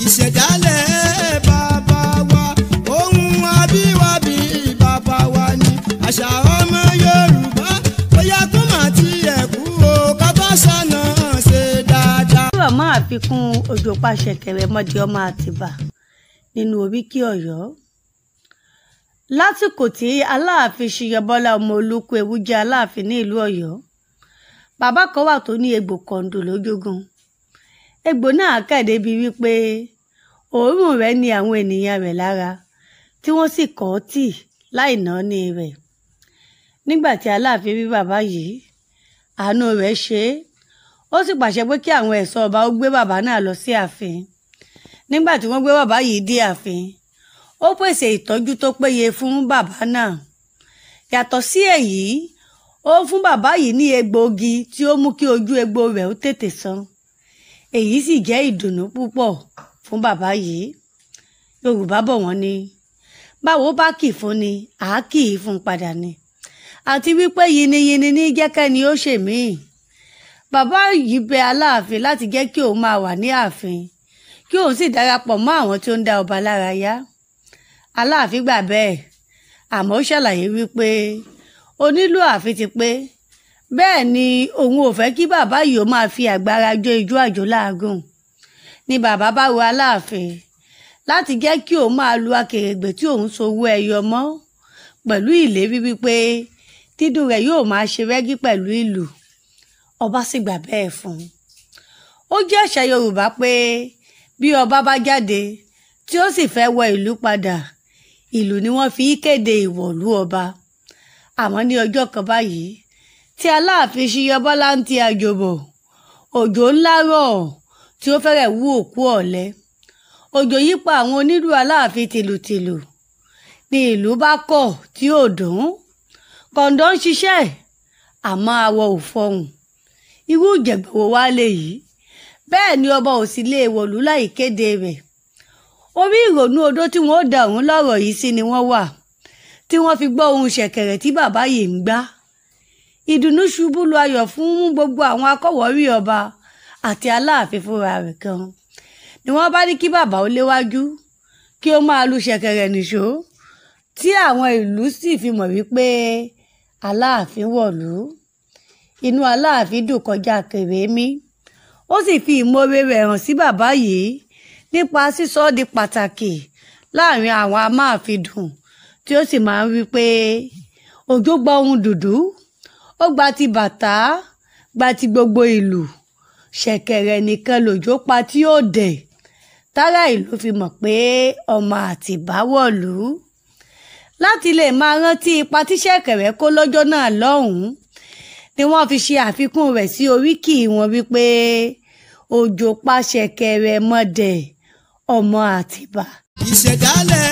ìṣẹ̀dálẹ̀ bàbá wa ohun àbíwábí bàbá wa ni àṣà ọmọ Yorùbá bóyá kó má tiẹ̀ kú o ká bá ṣàna ṣe dáadáa. ọ̀rọ̀ máa fi kún Òjó Pàṣẹkẹrẹ mọ́dí ọmọ Àtìbà nínú Oríkì Ọ̀yọ́ lásìkò tí Aláàfin Ṣiyọbọ́lá ọmọ Olúkúewu jẹ́ Aláàfin ní ìlú Ọ̀yọ́. Bàbá kan wà tó ní egbò kọ̀ǹdò lójúgun. Egbò náà kéde bíi wípé òórùn rẹ̀ ní àwọn ènìyàn rẹ̀ lára tí wọ́n sì kọ̀ ọ́ tì láì náání rẹ̀. Nígbà tí Aláàfin rí bàbá yìí, àánú rẹ̀ ṣe é. Ó sì pàṣẹ pé kí àwọn ẹ̀ṣọ́ ọba ó gbé bàbá náà lọ sí ààfin. Nígbà tí wọ́n gbé bàbá yìí dé ààfin, ó pèsè ìtọ́jú tó péye fún bàbá náà. Yàtọ̀ sí èyí, ó fún bàbá yìí ní egbòogi tí ó mú kí ojú egbò rẹ̀ ó tètè san. Èyí sì jẹ́ ìdùnnú púpọ̀ fún bàbá yìí. Yorùbá bọ̀ wọ́n ní báwo bá kì fún ni àá kì í fún padà ni. Àti wípé yiniyini ní jẹ́kẹ́ni ó ṣèmíì. Bàbá yìí bẹ Aláàfin láti jẹ́ kí òun máa wà ní ààfin, kí òun sì darapọ̀ mọ́ àwọn tí ó ń dá ọba lára yá. Aláàfin gbà bẹ́ẹ̀, àmọ́ ó ṣàlàyé wípé onílù ààfin ti pé, bẹ́ẹ̀ ni òun ò fẹ́ kí bàbá yìí ó máa fi àgbára jó ijó àjò láàgùn. Ni bàbá bá rọ Aláàfin láti jẹ́ kí òun máa lu akèrègbè tí òun sowó ẹyọ mọ́, pẹ̀lú ìlérí wípé dídùn rẹ̀ yóò máa ṣe rẹ́gí pẹ̀lú ìlù. Ọba sì gbà bẹ́ẹ̀ fún un. Ó jẹ́ àṣà Yorùbá pé bí ọba bá jáde tí ó sì fẹ́ wọ ìlú padà, ìlù ni wọ́n fi kéde ìwọ̀lú ọba. Àmọ́ ní ọjọ́ kan báyìí tí Aláàfin Ṣiyọbọ́lá ń ti àjò bọ̀, òjò ńlá rọ̀ tí ó fẹ́rẹ̀ wú òkú ọ̀lẹ. Òjò yí pa àwọn onílù Aláàfin tìlùtìlù. Ni ìlú bá kọ̀ tí ò dùn. Kọ̀ǹdọ́ ń ṣiṣẹ́ àmọ́ awọ ò fọhùn. Irú ìjẹ̀gbọ̀wọ́ wá lè yìí. Bẹ́ẹ̀ ni ọba ò sì lè wọ̀lú láì kéde rẹ̀. Orí ìrònú odó tí wọ́n ó da òun lọ́rọ̀ yìí sí ni wọ́n wà, tí wọ́n fi gbọ́ ohùn ṣẹ̀kẹ̀rẹ̀ tí bàbá yìí ń gbá. Ìdùnnú ṣubú lu ayọ̀ fún gbogbo àwọn akọ̀wọ́rí ọba àti Aláàfin fúnra rẹ̀ kan. Ni wọ́n bá ní kí bàbá ó léwájú, kí ó máa lu ṣẹ̀kẹ̀rẹ̀ nìṣó, tí àwọn ìlú sì fi mọ̀ wípé Aláàfin wọ̀lú. Inú Aláàfin dùn kọjá kèrémí. Ó sì fi ìmoore rẹ̀ hàn sí bàbá yìí nípa sísọ di pàtàkì láàrin àwọn amáàfindùn, tí ó sì máa ń wí pé Òjó gba ohun dùdú, ó gba ti bàtà, gba ti gbogbo ìlù, ṣẹ̀kẹ̀rẹ̀ nìkan lòjó pa tí ó dẹ̀. Tárà ìlú fi mọ̀ pé ọmọ Àtìbá wọ̀lú. Láti lè máa rántí ipa tí ṣẹ̀kẹ̀rẹ̀ kó lọ́jọ́ náà lọ́hùn-ún ni wọ́n fi ṣe àfikún rẹ̀ sí oríkì wọn wípé Òjó Pàṣẹkẹrẹ mọ́dẹ ọmọ Àtìbà. ìṣẹ̀dálẹ̀